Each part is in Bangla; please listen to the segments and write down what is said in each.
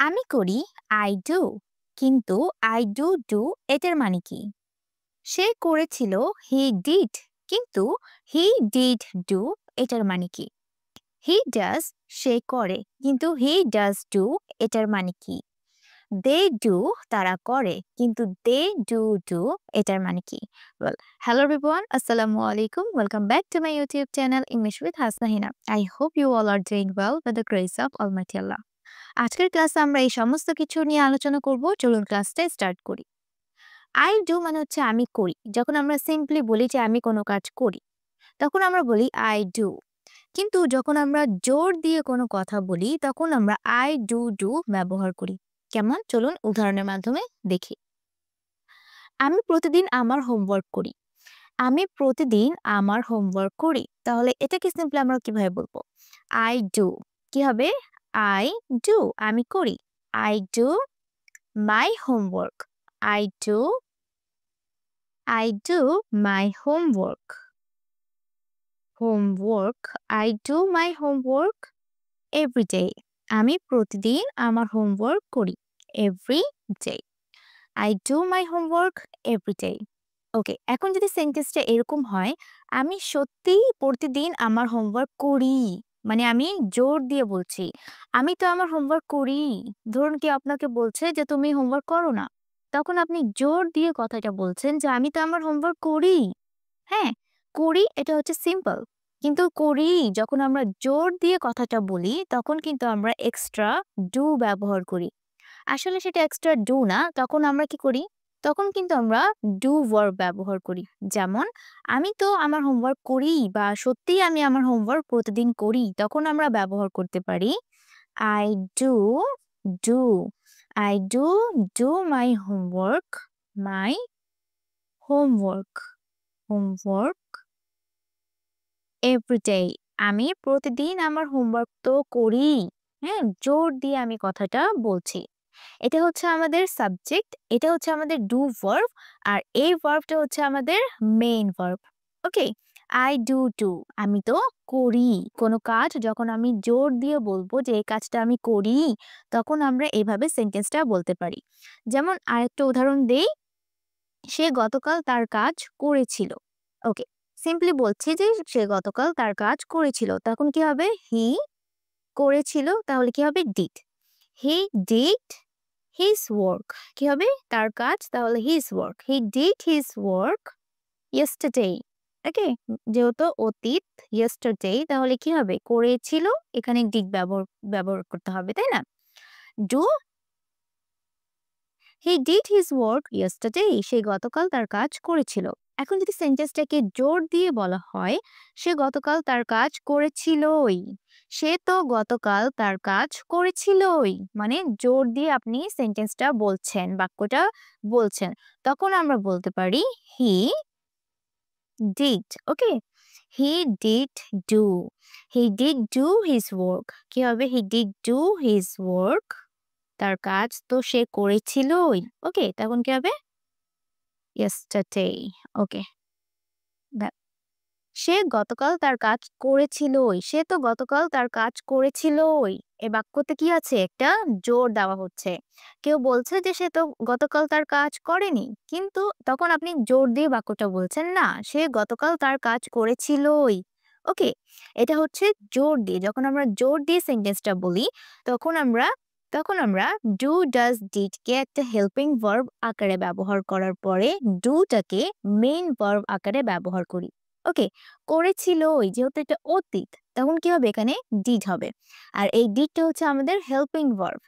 আমি করি আই ডু, কিন্তু আই ডু ডু এটার মানে কি? সে করেছিল হি ডিড, কিন্তু হি ডিড ডু এটার মানে কি? হি ডাজ, সে করে, কিন্তু হি ডাজ ডু এটার মানে কি? দে ডু, তারা করে, কিন্তু দে ডু ডু এটার মানে কি? ওয়েল, হ্যালো এভরিওয়ান, আসসালামু আলাইকুম, welcome back to my YouTube channel English with Hasna Hina. I hope you all are doing well with the grace of almighty Allah. আজকের ক্লাসে আমরা এই সমস্ত কিছু নিয়ে আলোচনা করব। চলুন ক্লাসটা স্টার্ট করি। আই ডু মানে হচ্ছে আমি করি। যখন আমরা সিম্পলি বলি যে আমি কোনো কাজ করি, তখন আমরা বলি আই ডু। কিন্তু যখন আমরা জোর দিয়ে কোনো কথা বলি, তখন আমরা আই ডু ডু ব্যবহার করি। কেমন? চলুন উদাহরণের মাধ্যমে দেখি। আমি প্রতিদিন আমার হোমওয়ার্ক করি। আমি প্রতিদিন আমার হোমওয়ার্ক করি। তাহলে এটাকে সিম্পলি আমরা কিভাবে বলবো? I do. কি হবে? আই ডু, আমি করি। I do my homework. I do I do my homework. Homework. I do my homework every day. আমি প্রতিদিন আমার হোমওয়ার্ক করি। Every day. I do my homework every day. ওকে, এখন যদি সেন্টেন্সটা এরকম হয়, আমি সত্যিই প্রতিদিন আমার হোমওয়ার্ক করি। মানে আমি জোর দিয়ে বলছি, আমি তো আমার হোমওয়ার্ক করি। ধরুন কেউ আপনাকে বলছে যে তুমি হোমওয়ার্ক করো না। তখন আপনি জোর দিয়ে কথাটা বলছেন যে আমি তো আমার হোমওয়ার্ক করি। হ্যাঁ, করি এটা হচ্ছে সিম্পল। কিন্তু করি যখন আমরা জোর দিয়ে কথাটা বলি, তখন কিন্তু আমরা এক্সট্রা ডু ব্যবহার করি। আসলে সেটা এক্সট্রা ডু না, তখন আমরা কি করি? তখন কিন্তু আমরা ডু ভার্ব ব্যবহার করি। যেমন আমি তো আমার হোমওয়ার্ক করি, বা সত্যিই আমি আমার হোমওয়ার্ক প্রতিদিন করি, তখন আমরা ব্যবহার করতে পারি I do do. I do do my homework, my homework, homework everyday. আমি প্রতিদিন আমার হোমওয়ার্ক তো করি। হ্যাঁ, জোর দিয়ে আমি কথাটা বলছি। এটা হচ্ছে আমাদের সাবজেক্ট, এটা হচ্ছে আমাদের ডু ভার্ব, আর এই ভার্বটা হচ্ছে আমাদের main verb. Okay, I do do, আমি তো করি। কোনো কাজ যখন আমি জোর দিয়ে বলবো যে এই কাজটা আমি করি, তখন আমরা এভাবে সেন্টেন্সটা বলতে পারি। যেমন আরেকটা উদাহরণ দেই, সে গতকাল তার কাজ করেছিল। ওকে, সিম্পলি বলছি যে সে গতকাল তার কাজ করেছিল, তখন কি হবে? হি করেছিল, তাহলে কি হবে? Did. He did his work. কি হবে? তার কাজ, তাহলে his work. He did his work yesterday. Okay, যেহেতু অতীত ইয়েস্টারডে, তাহলে কি হবে? করেছিল, এখানে ডিড ব্যবহার ব্যবহার করতে হবে, তাই না? Do he did his work yesterday, সে গতকাল তার কাজ করেছিল। এখন যদি সেন্টেন্সটাকে জোর দিয়ে বলা হয়, সে গতকাল তার কাজ করেছিলই। সে তো গতকাল তার কাজ করেছিলই, মানে জোর দিয়ে আপনি সেন্টেন্সটা বলছেন, বাক্যটা বলছেন, তখন আমরা বলতে পারি he did. Okay, he did do, he did do his work. কি হবে? হি ডিড ডু হিজ ওয়ার্ক, তার কাজ তো সে করেছিলই। ওকে, তখন কি হবে? ইয়েস্টারডে। ওকে, সে গতকাল তার কাজ করেছিলই। সে তো গতকাল তার কাজ করেছিলই। এই বাক্যতে কি আছে? একটা জোর দেওয়া হচ্ছে। কেউ বলছে যে সে তো গতকাল তার কাজ করেনি, কিন্তু তখন আপনি জোর দিয়ে বাক্যটা বলছেন, না, সে গতকাল তার কাজ করেছিলই। ওকে, এটা হচ্ছে জোর দিয়ে। যখন আমরা জোর দিয়ে সেন্টেন্সটা বলি, তখন আমরা ডু ডাজ ডিড কে একটা হেল্পিং ভার্ব আকারে ব্যবহার করার পরে ডুটাকে মেইন ভার্ব আকারে ব্যবহার করি। ওকে, করেছিল ওই, যেহেতু এটা অতীত, তখন কি হবে? এখানে ডিড হবে। আর এই ডিডটা হচ্ছে আমাদের হেল্পিং ভার্ব,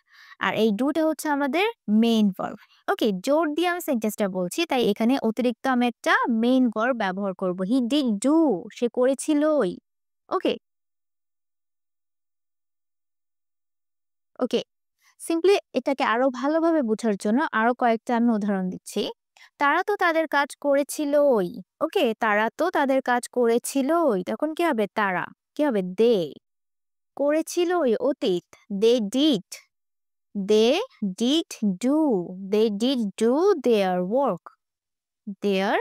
আর এই ডুটা হচ্ছে আমাদের মেইন ভার্ব। ওকে, জোর দিয়ে আমি সেন্টেন্সটা বলছি, তাই এখানে অতিরিক্ত আমি একটা মেইন ভার্ব ব্যবহার করব। হি ডিড ডু, সে করেছিলই। ওকে ওকে, সিম্পলি এটাকে আরো ভালোভাবে বোঝার জন্য আরো কয়েকটা আমি উদাহরণ দিচ্ছি। তারা তো তাদের কাজ করেছিলই। ওকে, তারা তো তাদের কাজ করেছিলই, তখন কি হবে? তারা। কি হবে? দে। করেছিলই অতীত, they did. They did do, they did do their work. Their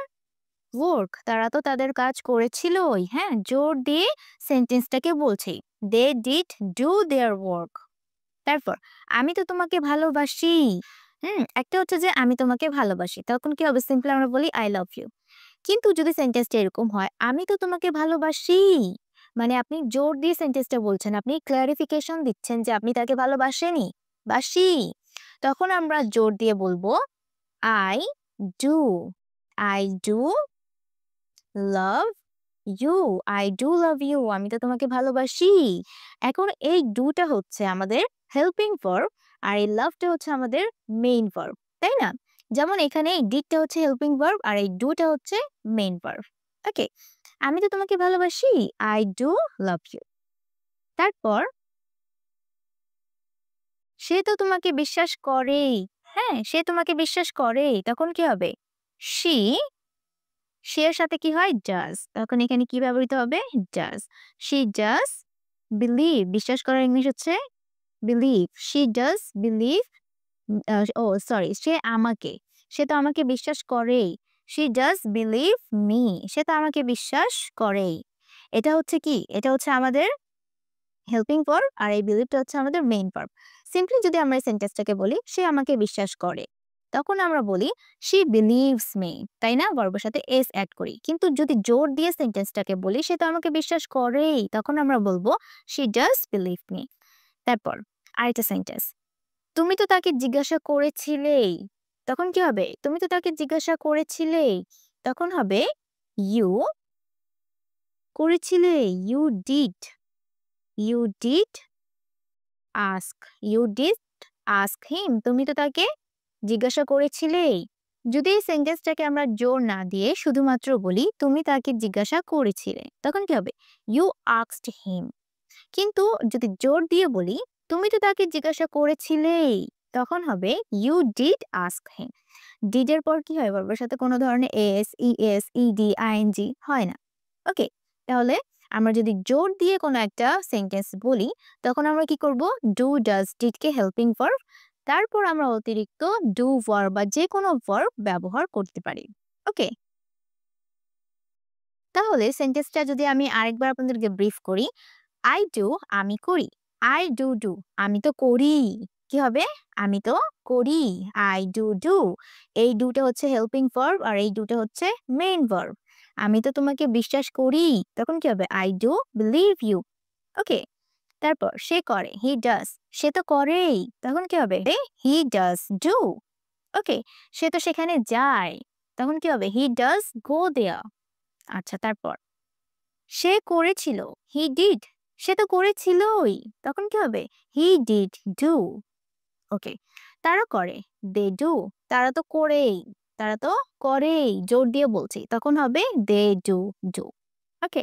work, তারা তো তাদের কাজ করেছিলই। হ্যাঁ, জোর দিয়ে সেন্টেন্সটাকে বলছি, they did do their work. তারপর আমি তো তোমাকে ভালোবাসি। একটা হচ্ছে যে আমি তোমাকে ভালোবাসি। তখন কি হবে? সিম্পলি আমরা বলি আই লাভ ইউ। কিন্তু যদি সেন্টেন্সটা এরকম হয়, আমি তো তোমাকে ভালোবাসি। মানে আপনি জোর দিয়ে সেন্টেন্সটা বলছেন। আপনি ক্লারিফিকেশন দিচ্ছেন যে আপনি তাকে ভালোবাসেনি, বাসি। তখন আমরা জোর দিয়ে বলবো I do. I do love you. I do love you. আমি তো তোমাকে ভালোবাসি। এখন এই do টা হচ্ছে আমাদের হেল্পিং ভার্ব আর এই love টা হচ্ছে আমাদের মেইন ভার্ব। তাই না? যেমন এখানে এই did টা হচ্ছে হেল্পিং ভার্ব আর এই do টা হচ্ছে মেইন ভার্ব। ওকে? আমি তো তোমাকে ভালোবাসি। I do love you. তারপর সে তো তোমাকে বিশ্বাস করেই। হ্যাঁ, সে তোমাকে বিশ্বাস করেই। তখন কি হবে? She সে এর সাথে কি হয়? does. তখন এখানে কি ব্যবহৃত হবে? does. She does believe. বিশ্বাস করার ইংলিশ হচ্ছে believe. She does believe sorry সে আমাকে। সে তো আমাকে বিশ্বাস করেই। She does believe me. সে তো আমাকে বিশ্বাস করেই। এটা হচ্ছে কি? এটা হচ্ছে আমাদের হেল্পিং ভার্ব আর এই বিলিভটা হচ্ছে আমাদের মেইন ভার্ব। সিম্পলি যদি আমরা এই সেন্টেন্সটাকে বলি, সে আমাকে বিশ্বাস করে। তখন আমরা বলি she believes me, তাই না? ভার্বের সাথে s অ্যাড করি। কিন্তু যদি জোর দিয়ে সেন্টেন্সটাকে বলি, সে তো আমাকে বিশ্বাস করেই। তখন আমরা বলবো she does believe me. তারপর আরেকটা সেন্টেন্স। তুমি তো তাকে জিজ্ঞাসা করেছিলেই। তখন কি হবে? তুমি তো তাকে জিজ্ঞাসা করেছিলেই। তখন হবে you করেছিলে, you did. You did ask. You did ask him. তুমি তো তাকে জিজ্ঞাসা করেছিলেই। যদি এই সেন্টেন্সটাকে আমরা জোর না দিয়ে শুধুমাত্র বলি তুমি তাকে জিজ্ঞাসা করেছিলে, তখন কি হবে? You asked him. কিন্তু যদি জোর দিয়ে বলি তুমি তো তাকে জিজ্ঞাসা করেছিলেই, তখন হবে you did ask him. did এর পর কি হয়? ভার্বের সাথে কোনো ধরনের s, es, ed, ing হয় না। ওকে? তাহলে আমরা যদি জোর দিয়ে কোনো একটা সেন্টেন্স বলি, তখন আমরা কি করব? do, does, did K helping verb, তারপর আমরা অতিরিক্ত do ভার্ব বা যেকোনো ভার্ব ব্যবহার করতে পারি। ওকে? তাহলে সেন্টেন্সটা যদি আমি আরেকবার আপনাদেরকে ব্রিফ করি, I do আমি করি। I do আমি তো করি। কি হবে? আমি তো করি। I do. এই do টা হচ্ছে হেল্পিং ভার্ব আর এই do টা হচ্ছে মেইন ভার্ব। আমি তো তোমাকে বিশ্বাস করি। তখন কি হবে? I do believe you. ওকে? তারপর সে করে, he does. সে তো করেই। তখন কি হবে? He does do. ওকে? সে তো সেখানে যায়। তখন কি হবে? He does go there. আচ্ছা, তারপর সে করেছিল, he did. সে তো করেছিলই। তখন কি হবে? He did do. ওকে? তারা করে, they do. তারা তো করেই। তারা তো করেই। জোর দিয়ে বলছি। তখন হবে they do. ওকে?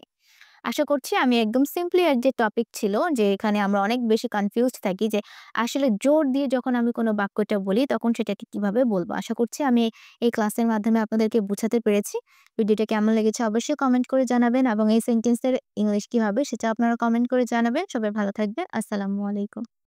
আশা করছি আমি একদম সিম্পলি এর যে টপিক ছিল যে এখানে আমরা অনেক বেশি কনফিউজড থাকি যে আসলে জোর দিয়ে যখন আমি কোনো বাক্যটা বলি তখন সেটাকে কিভাবে বলবো। আশা করছি আমি এই ক্লাসের মাধ্যমে আপনাদেরকে বুঝাতে পেরেছি। ভিডিওটা কেমন লেগেছে অবশ্যই কমেন্ট করে জানাবেন এবং এই সেন্টেন্সের ইংলিশ কি হবে সেটা আপনারা কমেন্ট করে জানাবেন। সবাই ভালো থাকবেন। আসসালামু আলাইকুম।